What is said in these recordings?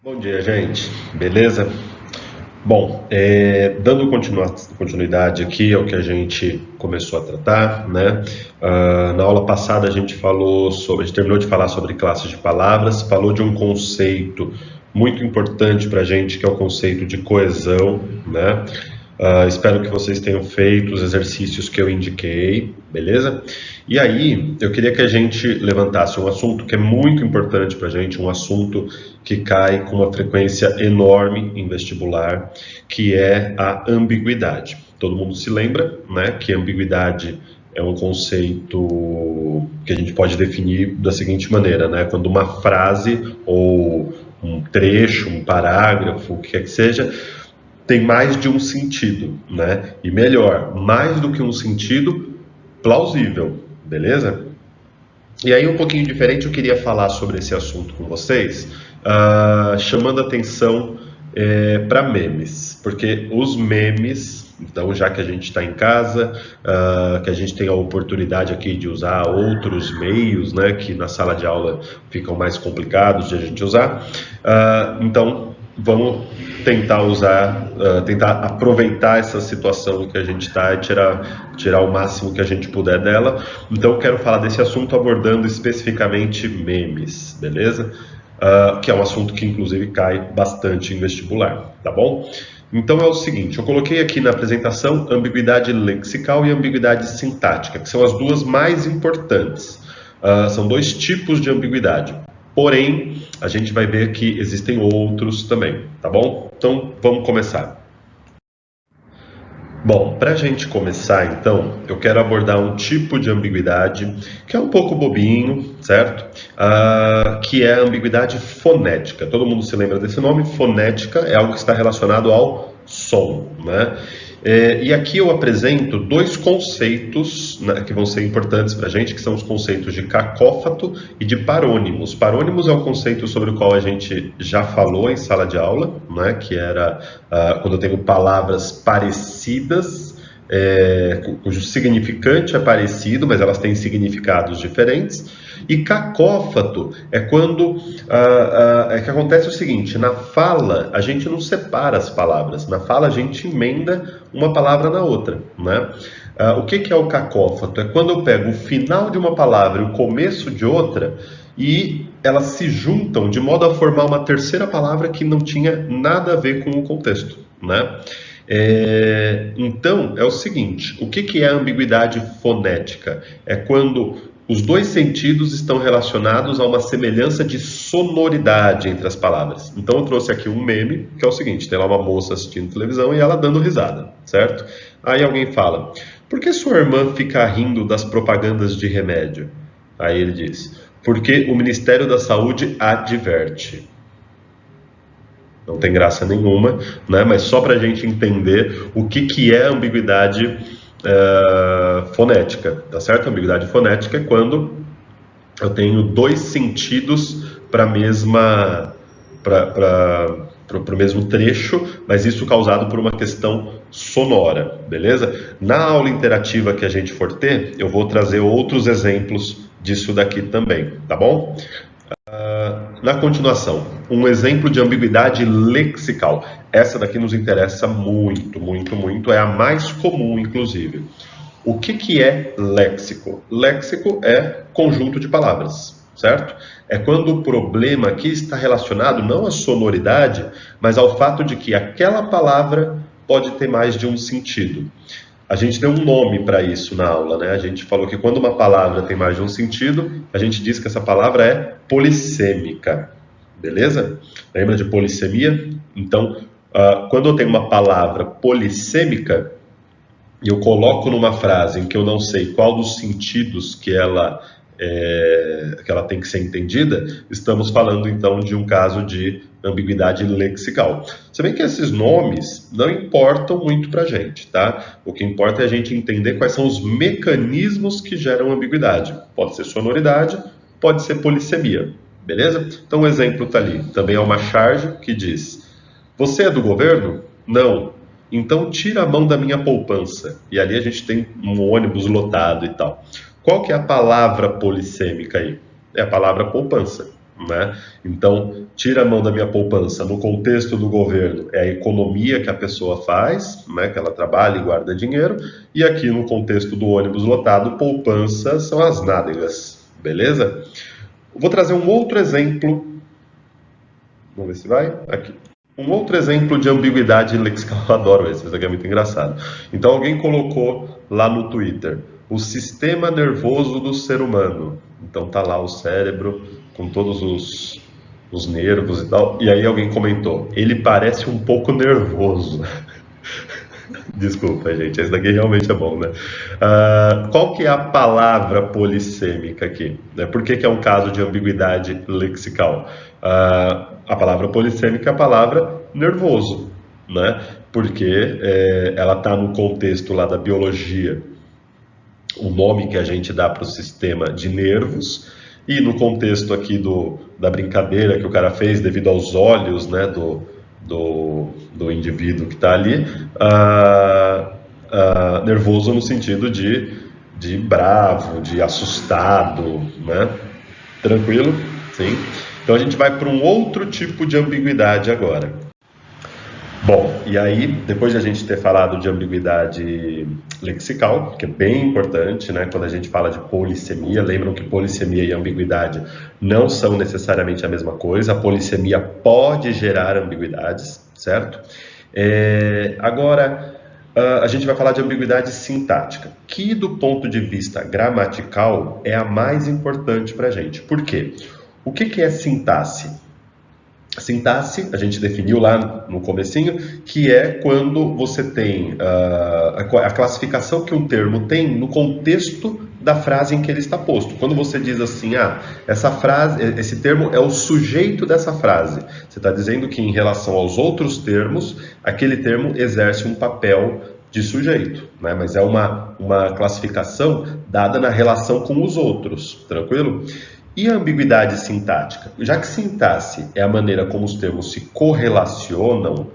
Bom dia, gente. Beleza? Bom, dando continuidade aqui ao que a gente começou a tratar, né? Na aula passada a gente terminou de falar sobre classes de palavras, falou de um conceito muito importante para a gente, que é o conceito de coesão, né? Espero que vocês tenham feito os exercícios que eu indiquei, beleza? E aí, eu queria que a gente levantasse um assunto que é muito importante para a gente, um assunto que cai com uma frequência enorme em vestibular, que é a ambiguidade. Todo mundo se lembra, né, que ambiguidade é um conceito que a gente pode definir da seguinte maneira, né? Quando uma frase ou um trecho, um parágrafo, o que quer que seja, tem mais de um sentido, né? E melhor, mais do que um sentido plausível, beleza? E aí, um pouquinho diferente, eu queria falar sobre esse assunto com vocês, chamando atenção para memes, porque os memes, então, já que a gente está em casa, que a gente tem a oportunidade aqui de usar outros meios, né, que na sala de aula ficam mais complicados de a gente usar, então vamos tentar usar, tentar aproveitar essa situação que a gente está e tirar o máximo que a gente puder dela. Então eu quero falar desse assunto abordando especificamente memes, beleza? Que é um assunto que inclusive cai bastante em vestibular, tá bom? Então é o seguinte, eu coloquei aqui na apresentação ambiguidade lexical e ambiguidade sintática, que são as duas mais importantes. São dois tipos de ambiguidade. Porém, a gente vai ver que existem outros também, tá bom? Então, vamos começar. Bom, para a gente começar, então, eu quero abordar um tipo de ambiguidade que é um pouco bobinho, certo? Que é a ambiguidade fonética. Todo mundo se lembra desse nome? Fonética é algo que está relacionado ao som, né? E aqui eu apresento dois conceitos, né, que vão ser importantes para a gente, que são os conceitos de cacófato e de parônimos. Parônimos é o conceito sobre o qual a gente já falou em sala de aula, né, que era quando eu tenho palavras parecidas, cujo significante é parecido, mas elas têm significados diferentes. E cacófato é quando é que acontece o seguinte: na fala a gente não separa as palavras, na fala a gente emenda uma palavra na outra, né? O que é o cacófato? É quando eu pego o final de uma palavra e o começo de outra e elas se juntam de modo a formar uma terceira palavra que não tinha nada a ver com o contexto, né? Então, é o seguinte, o que é a ambiguidade fonética? É quando os dois sentidos estão relacionados a uma semelhança de sonoridade entre as palavras. Então eu trouxe aqui um meme, que é o seguinte, tem lá uma moça assistindo televisão e ela dando risada, certo? Aí alguém fala, por que sua irmã fica rindo das propagandas de remédio? Aí ele diz, porque o Ministério da Saúde adverte. Não tem graça nenhuma, né? Mas só para a gente entender o que é ambiguidade fonética, tá certo? A ambiguidade fonética é quando eu tenho dois sentidos para o mesmo trecho, mas isso causado por uma questão sonora, beleza? Na aula interativa que a gente for ter, eu vou trazer outros exemplos disso daqui também, tá bom? Na continuação, um exemplo de ambiguidade lexical. Essa daqui nos interessa muito, muito, muito. É a mais comum, inclusive. O que é léxico? Léxico é conjunto de palavras, certo? É quando o problema aqui está relacionado não à sonoridade, mas ao fato de que aquela palavra pode ter mais de um sentido. A gente deu um nome para isso na aula, né? A gente falou que quando uma palavra tem mais de um sentido, a gente diz que essa palavra é polissêmica, beleza? Lembra de polissemia? Então, quando eu tenho uma palavra polissêmica e eu coloco numa frase em que eu não sei qual dos sentidos que ela tem que ser entendida, estamos falando então de um caso de ambiguidade lexical. Se bem que esses nomes não importam muito para a gente, tá? O que importa é a gente entender quais são os mecanismos que geram ambiguidade. Pode ser sonoridade, pode ser polissemia, beleza? Então o exemplo está ali. Também é uma charge que diz: você é do governo? Não. Então tira a mão da minha poupança. E ali a gente tem um ônibus lotado e tal. Qual que é a palavra polissêmica aí? É a palavra poupança, né? Então, tira a mão da minha poupança. No contexto do governo, é a economia que a pessoa faz, né? Que ela trabalha e guarda dinheiro. E aqui no contexto do ônibus lotado, poupança são as nádegas, beleza? Vou trazer um outro exemplo. Vamos ver se vai. Aqui. Um outro exemplo de ambiguidade lexical, eu adoro esse aqui é muito engraçado. Então alguém colocou lá no Twitter, o sistema nervoso do ser humano. Então tá lá o cérebro com todos os nervos e tal. E aí alguém comentou, ele parece um pouco nervoso. Desculpa, gente, esse daqui realmente é bom, né? Qual que é a palavra polissêmica aqui? Por que é um caso de ambiguidade lexical? A palavra polissêmica é a palavra nervoso, né? Porque ela está no contexto lá da biologia, o nome que a gente dá para o sistema de nervos, e no contexto aqui da brincadeira que o cara fez devido aos olhos, né, do indivíduo que está ali, nervoso no sentido de bravo, de assustado, né? Tranquilo? Sim. Então a gente vai para um outro tipo de ambiguidade agora. Bom, e aí, depois de a gente ter falado de ambiguidade lexical, que é bem importante, né? Quando a gente fala de polissemia, lembram que polissemia e ambiguidade não são necessariamente a mesma coisa. A polissemia pode gerar ambiguidades, certo? Agora, a gente vai falar de ambiguidade sintática, que do ponto de vista gramatical é a mais importante para a gente. Por quê? O que é sintaxe? Sintaxe, a gente definiu lá no comecinho, que é quando você tem a classificação que um termo tem no contexto da frase em que ele está posto. Quando você diz assim, essa frase, esse termo é o sujeito dessa frase, você está dizendo que em relação aos outros termos, aquele termo exerce um papel de sujeito, né? Mas é uma classificação dada na relação com os outros, tranquilo? E a ambiguidade sintática? Já que sintaxe é a maneira como os termos se correlacionam,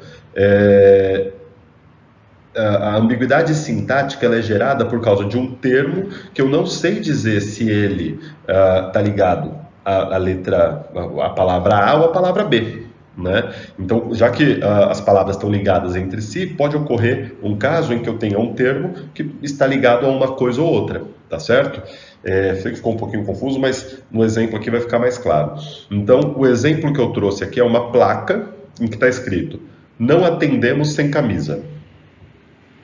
a ambiguidade sintática ela é gerada por causa de um termo que eu não sei dizer se ele está ligado à palavra A ou à palavra B. Né? Então, já que as palavras estão ligadas entre si, pode ocorrer um caso em que eu tenha um termo que está ligado a uma coisa ou outra, tá certo? Sei que ficou um pouquinho confuso, mas no exemplo aqui vai ficar mais claro. Então, o exemplo que eu trouxe aqui é uma placa em que está escrito: não atendemos sem camisa.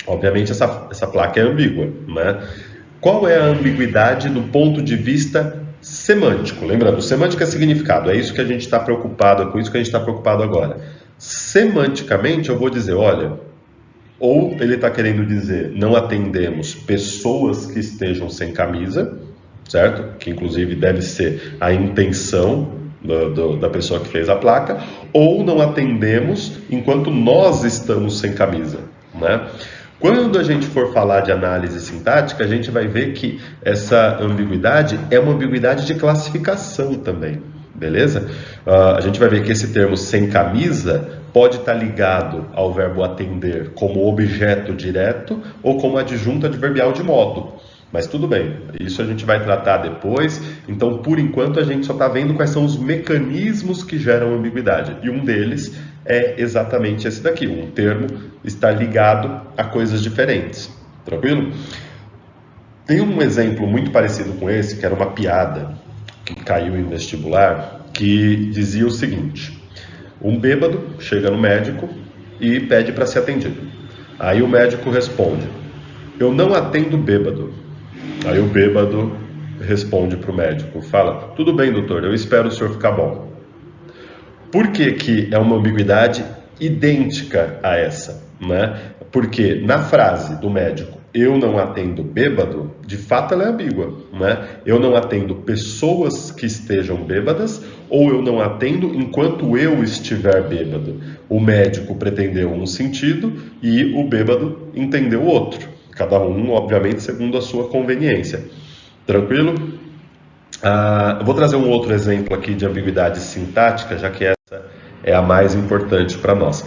Obviamente, essa placa é ambígua, né? Qual é a ambiguidade do ponto de vista semântico? Lembrando, semântica é significado, é isso que a gente está preocupado, é com isso que a gente está preocupado agora. Semanticamente, eu vou dizer, olha, ou ele está querendo dizer, não atendemos pessoas que estejam sem camisa, certo? Que inclusive deve ser a intenção da pessoa que fez a placa, ou não atendemos enquanto nós estamos sem camisa, né? Quando a gente for falar de análise sintática, a gente vai ver que essa ambiguidade é uma ambiguidade de classificação também, beleza? A gente vai ver que esse termo sem camisa pode estar ligado ao verbo atender como objeto direto ou como adjunto adverbial de modo. Mas tudo bem, isso a gente vai tratar depois. Então, por enquanto, a gente só está vendo quais são os mecanismos que geram ambiguidade. E um deles é exatamente esse daqui, um termo estar ligado a coisas diferentes. Tranquilo? Tem um exemplo muito parecido com esse, que era uma piada que caiu em vestibular, que dizia o seguinte: um bêbado chega no médico e pede para ser atendido. Aí o médico responde: eu não atendo bêbado. Aí o bêbado responde para o médico, fala: tudo bem, doutor, eu espero o senhor ficar bom. Por que que é uma ambiguidade idêntica a essa, né? Porque na frase do médico, eu não atendo bêbado, de fato ela é ambígua, né? Eu não atendo pessoas que estejam bêbadas, ou eu não atendo enquanto eu estiver bêbado. O médico pretendeu um sentido e o bêbado entendeu outro. Cada um, obviamente, segundo a sua conveniência. Tranquilo? Vou trazer um outro exemplo aqui de ambiguidade sintática, já que essa é a mais importante para nós.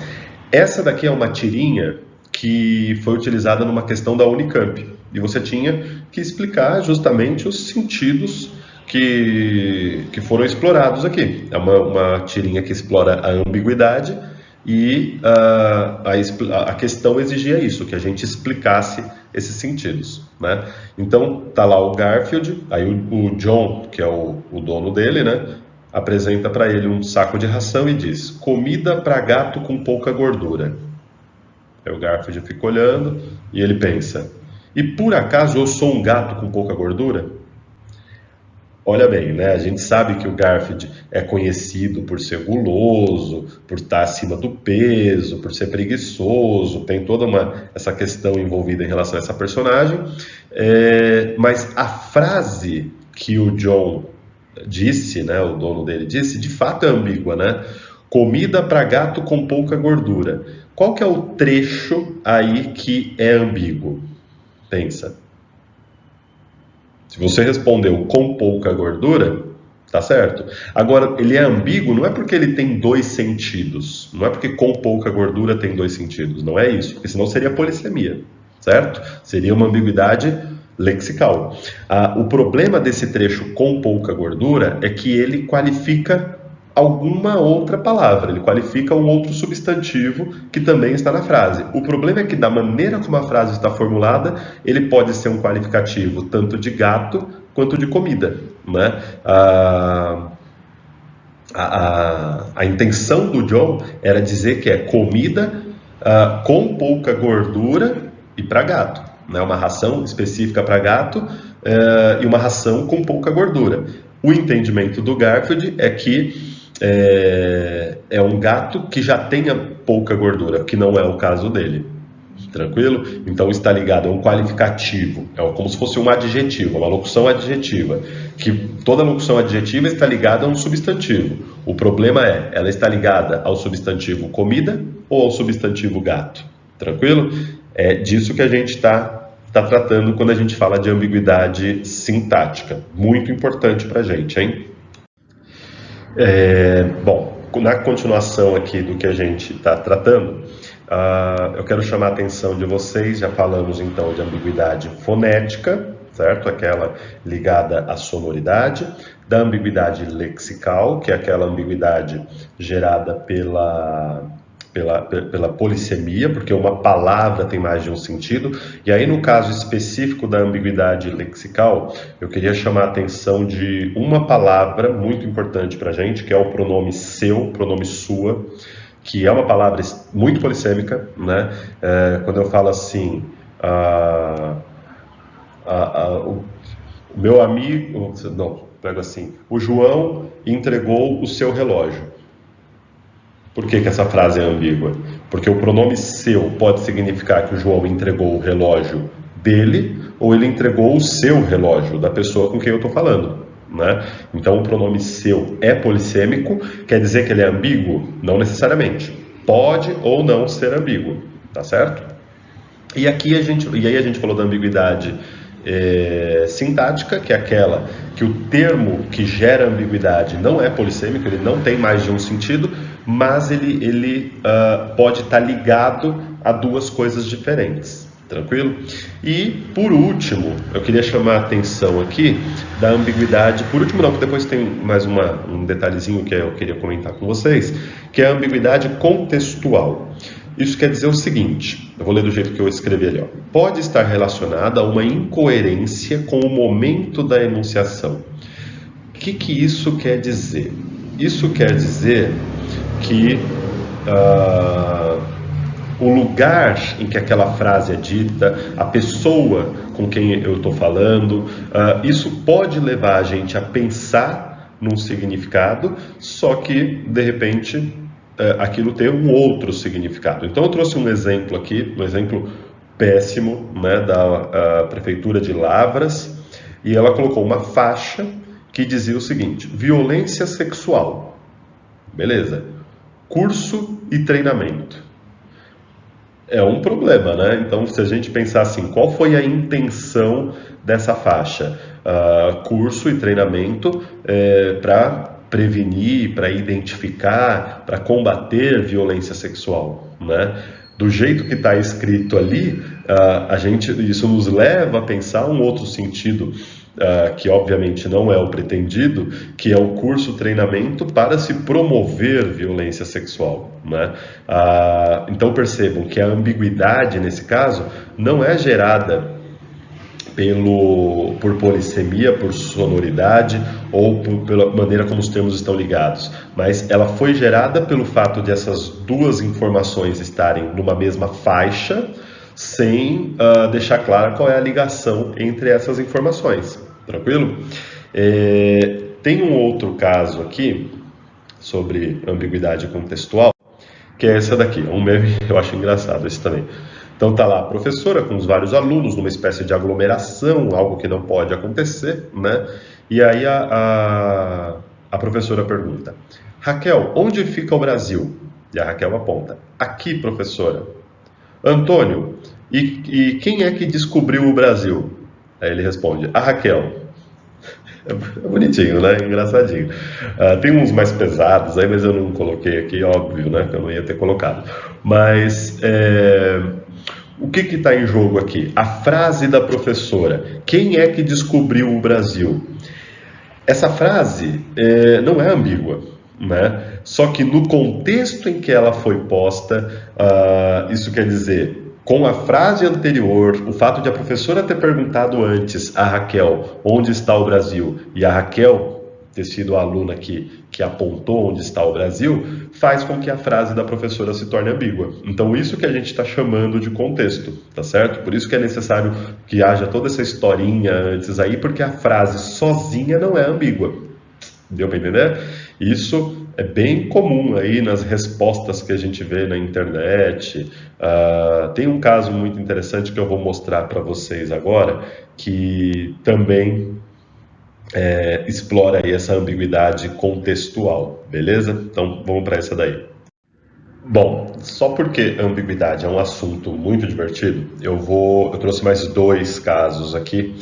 Essa daqui é uma tirinha que foi utilizada numa questão da Unicamp. E você tinha que explicar justamente os sentidos que foram explorados aqui. É uma tirinha que explora a ambiguidade e a questão exigia isso, que a gente explicasse esses sentidos, né? Então, tá lá o Garfield, aí o John, que é o dono dele, né, apresenta para ele um saco de ração e diz: comida para gato com pouca gordura. Aí o Garfield fica olhando e ele pensa: e por acaso eu sou um gato com pouca gordura? Olha bem, né? A gente sabe que o Garfield é conhecido por ser guloso, por estar acima do peso, por ser preguiçoso, tem toda essa questão envolvida em relação a essa personagem. Mas a frase que o John disse, né, o dono dele disse, de fato é ambígua, né? Comida para gato com pouca gordura. Qual que é o trecho aí que é ambíguo? Pensa. Se você respondeu com pouca gordura, tá certo. Agora, ele é ambíguo não é porque ele tem dois sentidos. Não é porque com pouca gordura tem dois sentidos. Não é isso. Porque senão seria polissemia, certo? Seria uma ambiguidade lexical. O problema desse trecho com pouca gordura é que ele qualifica alguma outra palavra, ele qualifica um outro substantivo que também está na frase. O problema é que da maneira como a frase está formulada, ele pode ser um qualificativo tanto de gato quanto de comida, né? A intenção do John era dizer que é comida com pouca gordura e para gato, né? Uma ração específica para gato e uma ração com pouca gordura. O entendimento do Garfield é que é um gato que já tenha pouca gordura, que não é o caso dele. Tranquilo? Então está ligado a um qualificativo, é como se fosse um adjetivo, uma locução adjetiva, que toda locução adjetiva está ligada a um substantivo. O problema é, ela está ligada ao substantivo comida ou ao substantivo gato? Tranquilo? É disso que a gente está tratando quando a gente fala de ambiguidade sintática. Muito importante para a gente, hein? Bom, na continuação aqui do que a gente está tratando, eu quero chamar a atenção de vocês. Já falamos então de ambiguidade fonética, certo? Aquela ligada à sonoridade, da ambiguidade lexical, que é aquela ambiguidade gerada pela polissemia, porque uma palavra tem mais de um sentido. E aí, no caso específico da ambiguidade lexical, eu queria chamar a atenção de uma palavra muito importante para a gente, que é o pronome seu, pronome sua, que é uma palavra muito polissêmica, né? Quando eu falo assim, o meu amigo, não, pego assim, o João entregou o seu relógio. Por que essa frase é ambígua? Porque o pronome seu pode significar que o João entregou o relógio dele ou ele entregou o seu relógio, da pessoa com quem eu estou falando, né? Então o pronome seu é polissêmico, quer dizer que ele é ambíguo? Não necessariamente. Pode ou não ser ambíguo, tá certo? E aí a gente falou da ambiguidade sintática, que é aquela que o termo que gera ambiguidade não é polissêmico, ele não tem mais de um sentido, mas ele pode estar ligado a duas coisas diferentes, tranquilo? E por último, eu queria chamar a atenção aqui da ambiguidade, por último não, porque depois tem mais um detalhezinho que eu queria comentar com vocês, que é a ambiguidade contextual. Isso quer dizer o seguinte, eu vou ler do jeito que eu escrevi ali, ó. Pode estar relacionada a uma incoerência com o momento da enunciação. O que isso quer dizer? Isso quer dizer que o lugar em que aquela frase é dita, a pessoa com quem eu estou falando, isso pode levar a gente a pensar num significado, só que, de repente, aquilo tem um outro significado. Então eu trouxe um exemplo aqui, um exemplo péssimo, né, da Prefeitura de Lavras, e ela colocou uma faixa que dizia o seguinte: violência sexual. Beleza. Curso e treinamento. É um problema, né? Então, se a gente pensar assim, qual foi a intenção dessa faixa? Curso e treinamento para prevenir, para identificar, para combater violência sexual, né? Do jeito que está escrito ali, isso nos leva a pensar um outro sentido que obviamente não é o pretendido, que é o curso treinamento para se promover violência sexual, né? Então percebam que a ambiguidade nesse caso não é gerada por polissemia, por sonoridade ou pela maneira como os termos estão ligados, mas ela foi gerada pelo fato de essas duas informações estarem numa mesma faixa, sem deixar clara qual é a ligação entre essas informações. Tranquilo? Tem um outro caso aqui sobre ambiguidade contextual, que é essa daqui, um meme, eu acho engraçado esse também. Então tá lá a professora com os vários alunos numa espécie de aglomeração, algo que não pode acontecer, né? E aí a professora pergunta: Raquel, onde fica o Brasil? E a Raquel aponta: aqui, professora. Antônio, e quem é que descobriu o Brasil? Aí ele responde: a Raquel. É bonitinho, né? Engraçadinho. Tem uns mais pesados aí, mas eu não coloquei aqui, óbvio, né? Que eu não ia ter colocado. Mas o que está em jogo aqui? A frase da professora: quem é que descobriu o Brasil? Essa frase não é ambígua, né? Só que no contexto em que ela foi posta, isso quer dizer, com a frase anterior, o fato de a professora ter perguntado antes a Raquel onde está o Brasil e a Raquel ter sido a aluna que apontou onde está o Brasil, faz com que a frase da professora se torne ambígua. Então, isso que a gente está chamando de contexto, tá certo? Por isso que é necessário que haja toda essa historinha antes aí, porque a frase sozinha não é ambígua. Deu para entender? Isso é bem comum aí nas respostas que a gente vê na internet. Tem um caso muito interessante que eu vou mostrar para vocês agora, que também explora aí essa ambiguidade contextual, beleza? Então vamos para essa daí. Bom, só porque a ambiguidade é um assunto muito divertido, eu trouxe mais dois casos aqui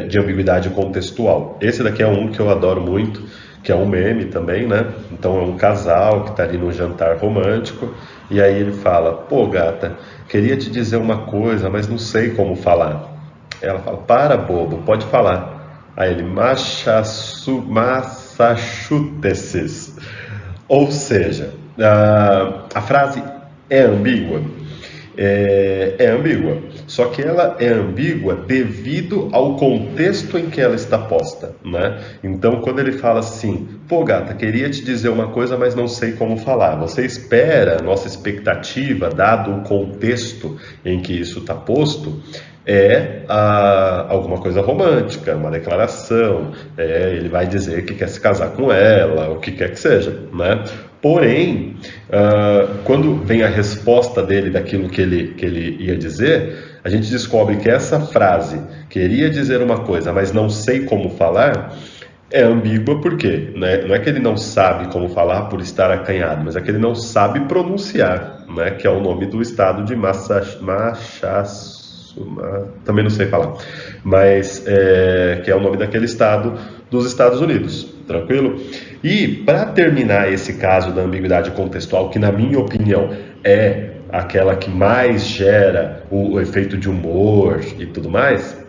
de ambiguidade contextual. Esse daqui é um que eu adoro muito, que é um meme também, né? Então é um casal que está ali no jantar romântico e aí ele fala: pô, gata, queria te dizer uma coisa, mas não sei como falar. Ela fala: para, bobo, pode falar. Aí ele: Massachusetts. Ou seja, a frase é ambígua. É ambígua. Só que ela é ambígua devido ao contexto em que ela está posta, né? Então, quando ele fala assim: pô, gata, queria te dizer uma coisa, mas não sei como falar. Você espera, nossa expectativa, dado o contexto em que isso está posto, alguma coisa romântica, uma declaração, ele vai dizer que quer se casar com ela, o que quer que seja, né? Porém, quando vem a resposta dele daquilo que ele ia dizer, a gente descobre que essa frase, queria dizer uma coisa, mas não sei como falar, é ambígua porque, né? Não é que ele não sabe como falar por estar acanhado, mas é que ele não sabe pronunciar, né? Que é o nome do estado de também não sei falar, mas que é o nome daquele estado dos Estados Unidos, tranquilo? E para terminar esse caso da ambiguidade contextual, que na minha opinião é aquela que mais gera o efeito de humor e tudo mais,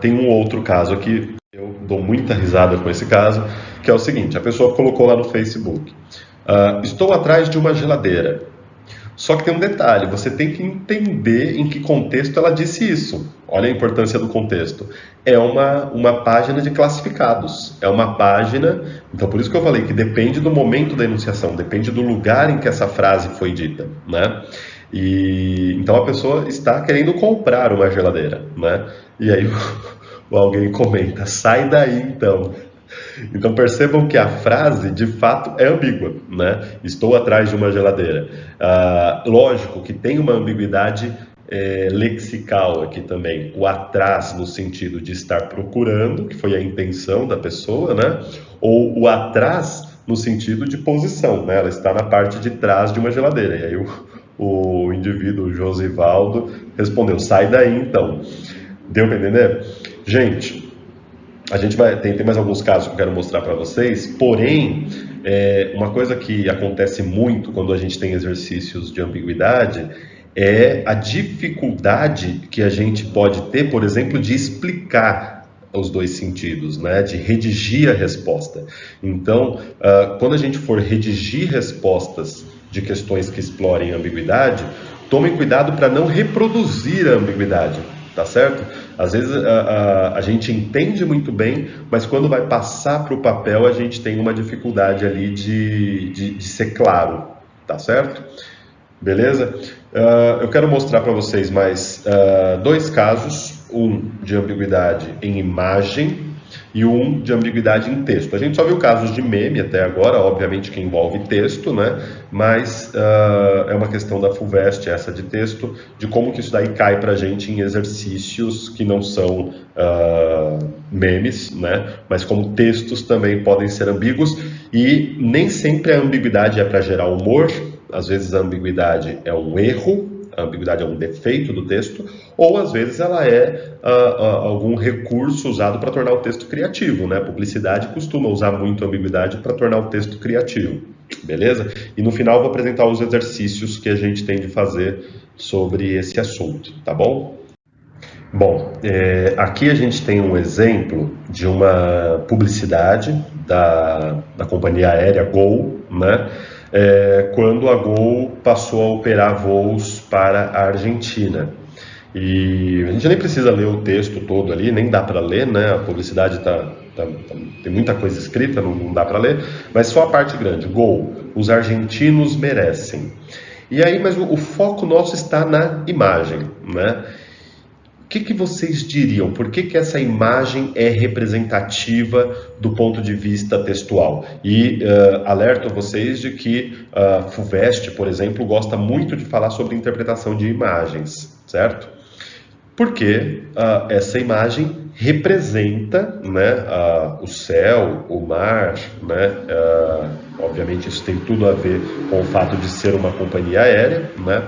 tem um outro caso aqui, eu dou muita risada com esse caso, que é o seguinte: a pessoa colocou lá no Facebook: estou atrás de uma geladeira. Só que tem um detalhe, você tem que entender em que contexto ela disse isso. Olha a importância do contexto. É uma página de classificados. É uma página... Então, por isso que eu falei que depende do momento da enunciação, depende do lugar em que essa frase foi dita, né? Então, a pessoa está querendo comprar uma geladeira, né? E aí alguém comenta: sai daí, então. Então percebam que a frase de fato é ambígua, né? Estou atrás de uma geladeira. Lógico que tem uma ambiguidade lexical aqui também. O atrás no sentido de estar procurando, que foi a intenção da pessoa, né? Ou o atrás no sentido de posição, né? Ela está na parte de trás de uma geladeira. E aí o indivíduo, o Josivaldo, respondeu: sai daí então. Deu para entender? Gente, a gente tem mais alguns casos que eu quero mostrar para vocês, porém, uma coisa que acontece muito quando a gente tem exercícios de ambiguidade é a dificuldade que a gente pode ter, por exemplo, de explicar os dois sentidos, né? De redigir a resposta. Então, quando a gente for redigir respostas de questões que explorem ambiguidade, tomem cuidado para não reproduzir a ambiguidade, tá certo? Às vezes a gente entende muito bem, mas quando vai passar para o papel a gente tem uma dificuldade ali de ser claro, tá certo? Beleza? Eu quero mostrar para vocês mais dois casos, um de ambiguidade em imagem e um de ambiguidade em texto. A gente só viu casos de meme até agora, obviamente que envolve texto, né? Mas é uma questão da FUVEST, essa de texto, de como que isso daí cai para a gente em exercícios que não são memes, né? Mas como textos também podem ser ambíguos, e nem sempre a ambiguidade é para gerar humor. Às vezes a ambiguidade é um erro, a ambiguidade é um defeito do texto, ou às vezes ela é algum recurso usado para tornar o texto criativo, né? A publicidade costuma usar muito a ambiguidade para tornar o texto criativo, beleza? E no final eu vou apresentar os exercícios que a gente tem de fazer sobre esse assunto, tá bom? Bom, aqui a gente tem um exemplo de uma publicidade da companhia aérea Gol, né? Quando a Gol passou a operar voos para a Argentina. E a gente nem precisa ler o texto todo ali, nem dá para ler, né? A publicidade tem muita coisa escrita, não dá para ler, mas só a parte grande. Gol, os argentinos merecem. E aí, mas o foco nosso está na imagem, né? O que vocês diriam? Por que essa imagem é representativa do ponto de vista textual? E alerto vocês de que a FUVEST, por exemplo, gosta muito de falar sobre interpretação de imagens, certo? Porque essa imagem representa, né, o céu, o mar, né? Obviamente isso tem tudo a ver com o fato de ser uma companhia aérea, né?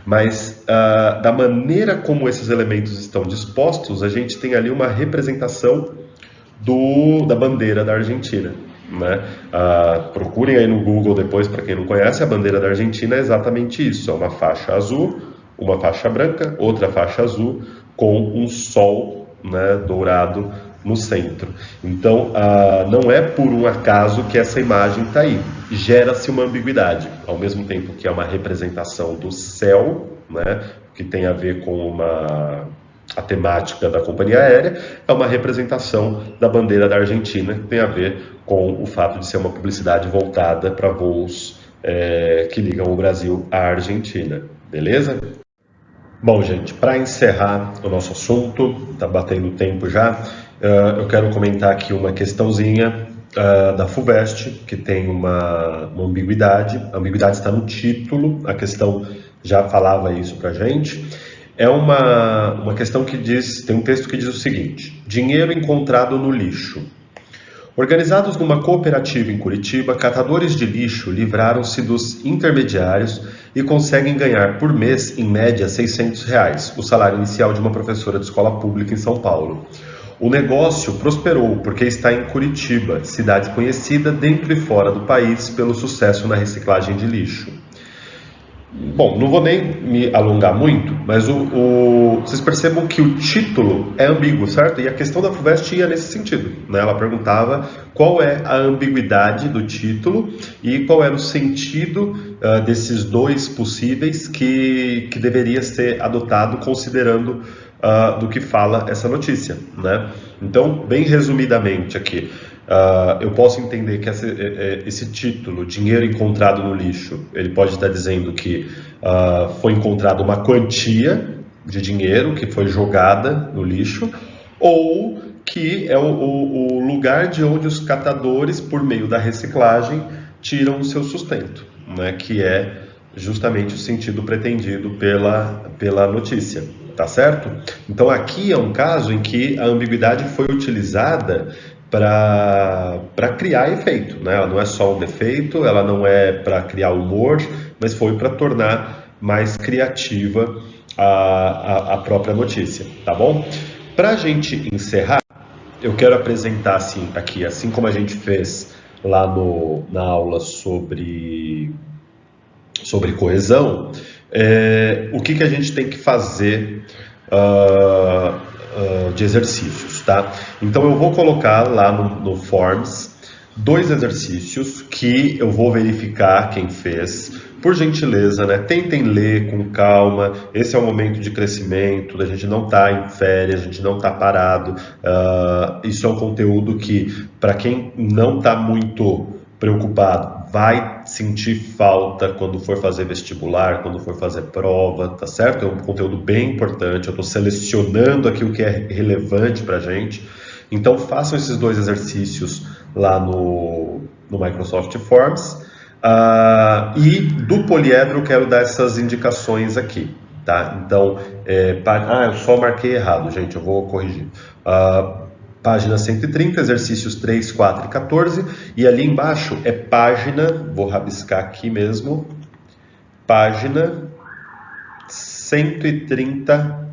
Mas da maneira como esses elementos estão dispostos, a gente tem ali uma representação da bandeira da Argentina, né? Procurem aí no Google depois, para quem não conhece, a bandeira da Argentina é exatamente isso, é uma faixa azul, uma faixa branca, outra faixa azul, com um sol, né, dourado no centro. Então, não é por um acaso que essa imagem está aí. Gera-se uma ambiguidade, ao mesmo tempo que é uma representação do céu, né, que tem a ver com a temática da companhia aérea, é uma representação da bandeira da Argentina, que tem a ver com o fato de ser uma publicidade voltada para voos que ligam o Brasil à Argentina. Beleza? Bom, gente, para encerrar o nosso assunto, está batendo o tempo já, eu quero comentar aqui uma questãozinha da FUVEST, que tem uma ambiguidade. A ambiguidade está no título, a questão já falava isso para a gente. É uma questão que diz, tem um texto que diz o seguinte: dinheiro encontrado no lixo. Organizados numa cooperativa em Curitiba, catadores de lixo livraram-se dos intermediários e conseguem ganhar por mês, em média, R$ 600, o salário inicial de uma professora de escola pública em São Paulo. O negócio prosperou porque está em Curitiba, cidade conhecida dentro e fora do país pelo sucesso na reciclagem de lixo. Bom, não vou nem me alongar muito, mas vocês percebam que o título é ambíguo, certo? E a questão da FUVEST ia nesse sentido, né? Ela perguntava qual é a ambiguidade do título e qual era o sentido desses dois possíveis que deveria ser adotado considerando do que fala essa notícia, né? Então, bem resumidamente aqui, eu posso entender que esse título, dinheiro encontrado no lixo, ele pode estar dizendo que foi encontrada uma quantia de dinheiro que foi jogada no lixo, ou que é o lugar de onde os catadores, por meio da reciclagem, tiram o seu sustento, né? Que é justamente o sentido pretendido pela notícia, tá certo? Então aqui é um caso em que a ambiguidade foi utilizada para criar efeito, né? Ela não é só um defeito, ela não é para criar humor, mas foi para tornar mais criativa a própria notícia, tá bom? Para a gente encerrar, eu quero apresentar assim como a gente fez lá na aula sobre coesão, o que a gente tem que fazer de exercícios, tá? Então eu vou colocar lá no Forms 2 exercícios que eu vou verificar quem fez. Por gentileza, né? Tentem ler com calma. Esse é o momento de crescimento, a gente não está em férias, a gente não está parado. Isso é um conteúdo que, para quem não está muito preocupado, vai sentir falta quando for fazer vestibular, quando for fazer prova, tá certo? É um conteúdo bem importante. Eu estou selecionando aqui o que é relevante para a gente. Então façam esses 2 exercícios lá no Microsoft Forms. E do poliedro eu quero dar essas indicações aqui, tá? Então, eu só marquei errado, gente, eu vou corrigir. Página 130, exercícios 3, 4 e 14, e ali embaixo é página, vou rabiscar aqui mesmo, página 130,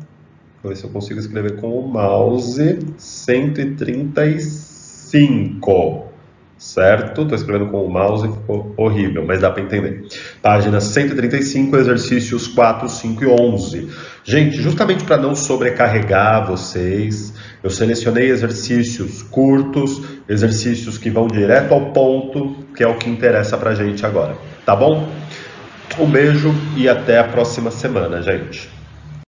vou ver se eu consigo escrever com o mouse, 135. Certo? Estou escrevendo com o mouse, ficou horrível, mas dá para entender. Página 135, exercícios 4, 5 e 11. Gente, justamente para não sobrecarregar vocês, eu selecionei exercícios curtos, exercícios que vão direto ao ponto, que é o que interessa para a gente agora. Tá bom? Um beijo e até a próxima semana, gente.